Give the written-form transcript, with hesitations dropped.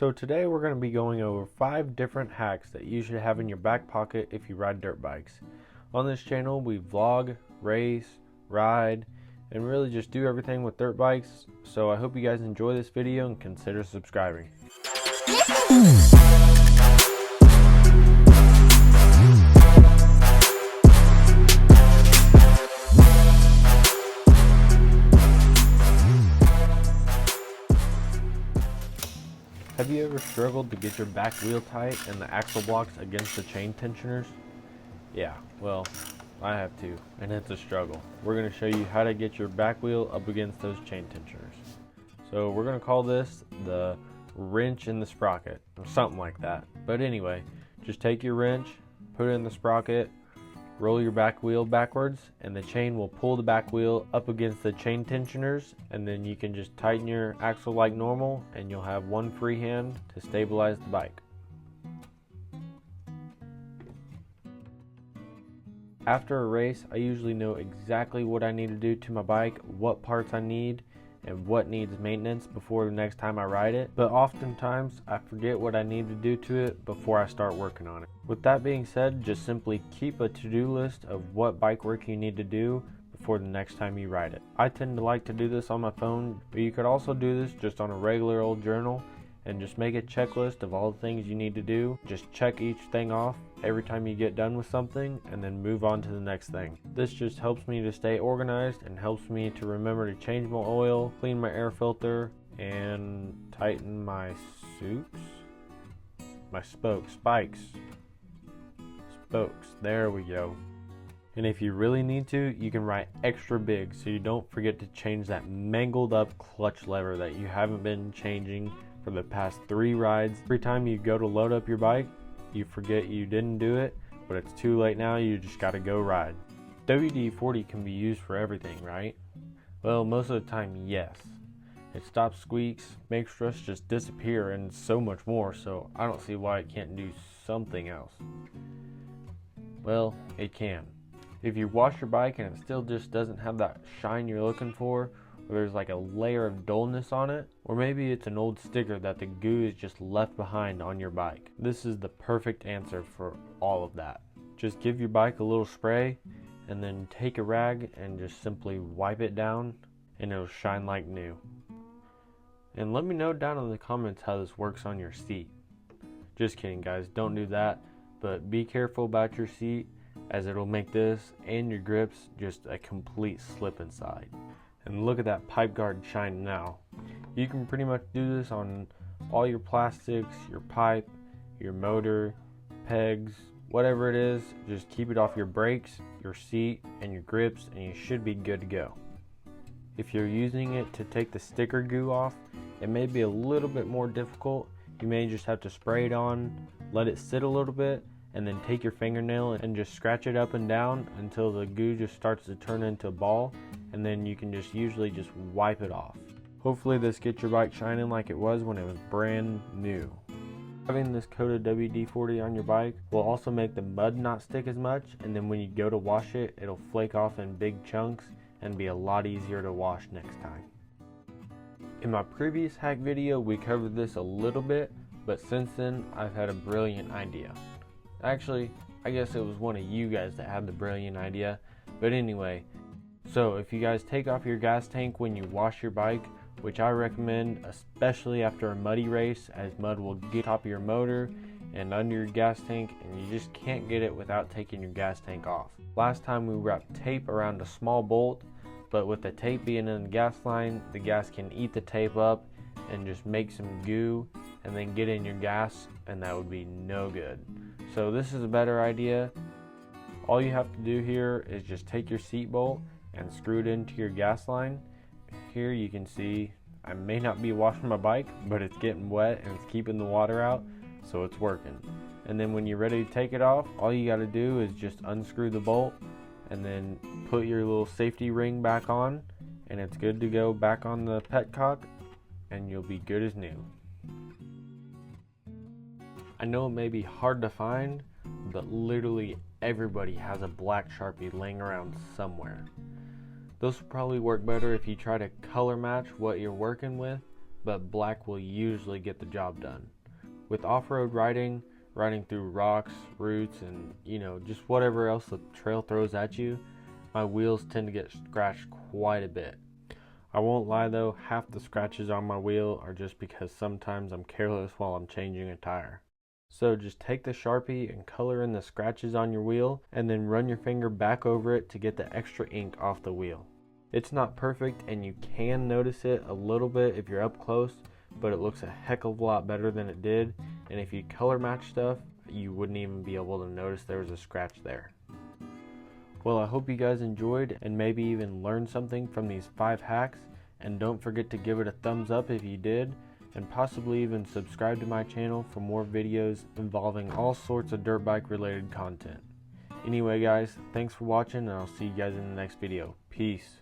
So today we're going to be going over 5 different hacks that you should have in your back pocket if you ride dirt bikes. On this channel we vlog, race, ride, and really just do everything with dirt bikes. So I hope you guys enjoy this video and consider subscribing. Have you ever struggled to get your back wheel tight and the axle blocks against the chain tensioners? Yeah, well, I have too, and it's a struggle. We're going to show you how to get your back wheel up against those chain tensioners. So we're going to call this the wrench in the sprocket, or something like that. But anyway, just take your wrench, put it in the sprocket, roll your back wheel backwards, and the chain will pull the back wheel up against the chain tensioners, and then you can just tighten your axle like normal, and you'll have one free hand to stabilize the bike. After a race, I usually know exactly what I need to do to my bike, what parts I need, and what needs maintenance before the next time I ride it, but oftentimes I forget what I need to do to it before I start working on it. With that being said, just simply keep a to-do list of what bike work you need to do before the next time you ride it. I tend to like to do this on my phone, but you could also do this just on a regular old journal and just make a checklist of all the things you need to do. Just check each thing off every time you get done with something and then move on to the next thing. This just helps me to stay organized and helps me to remember to change my oil, clean my air filter, and tighten my spikes. There we go. And if you really need to, you can write extra big so you don't forget to change that mangled up clutch lever that you haven't been changing for the past 3 rides. Every time you go to load up your bike, you forget you didn't do it, but it's too late now, you just gotta go ride. WD-40 can be used for everything, right? Well, most of the time, yes. It stops squeaks, makes rust just disappear, and so much more, so I don't see why it can't do something else. Well, it can. If you wash your bike and it still just doesn't have that shine you're looking for, or there's like a layer of dullness on it, or maybe it's an old sticker that the goo is just left behind on your bike, this is the perfect answer for all of that. Just give your bike a little spray and then take a rag and just simply wipe it down and it'll shine like new. And let me know down in the comments how this works on your seat. Just kidding guys, don't do that, but be careful about your seat as it'll make this and your grips just a complete slip inside. And look at that pipe guard shine now. You can pretty much do this on all your plastics, your pipe, your motor, pegs, whatever it is. Just keep it off your brakes, your seat, and your grips, and you should be good to go. If you're using it to take the sticker goo off, it may be a little bit more difficult. You may just have to spray it on, let it sit a little bit, and then take your fingernail and just scratch it up and down until the goo just starts to turn into a ball, and then you can just usually just wipe it off. Hopefully this gets your bike shining like it was when it was brand new. Having this coat of WD-40 on your bike will also make the mud not stick as much, and then when you go to wash it, it'll flake off in big chunks and be a lot easier to wash next time. In my previous hack video we covered this a little bit, but since then I've had a brilliant idea. Actually, I guess it was one of you guys that had the brilliant idea, but anyway, so if you guys take off your gas tank when you wash your bike, which I recommend especially after a muddy race, as mud will get top of your motor and under your gas tank, and you just can't get it without taking your gas tank off. Last time we wrapped tape around a small bolt, but with the tape being in the gas line, the gas can eat the tape up and just make some goo and then get in your gas, and that would be no good. So this is a better idea. All you have to do here is just take your seat bolt and screw it into your gas line. Here you can see I may not be washing my bike, but it's getting wet and it's keeping the water out, so it's working. And then when you're ready to take it off, all you got to do is just unscrew the bolt and then put your little safety ring back on, and it's good to go back on the petcock, and you'll be good as new. I know it may be hard to find, but literally everybody has a black Sharpie laying around somewhere. Those will probably work better if you try to color match what you're working with, but black will usually get the job done. With off-road riding through rocks, roots, and just whatever else the trail throws at you, my wheels tend to get scratched quite a bit. I won't lie though, half the scratches on my wheel are just because sometimes I'm careless while I'm changing a tire. So just take the Sharpie and color in the scratches on your wheel, and then run your finger back over it to get the extra ink off the wheel. It's not perfect and you can notice it a little bit if you're up close, but it looks a heck of a lot better than it did, and if you color match stuff, you wouldn't even be able to notice there was a scratch there. Well, I hope you guys enjoyed and maybe even learned something from these 5 hacks, and don't forget to give it a thumbs up if you did, and possibly even subscribe to my channel for more videos involving all sorts of dirt bike related content. Anyway guys, thanks for watching, and I'll see you guys in the next video. Peace.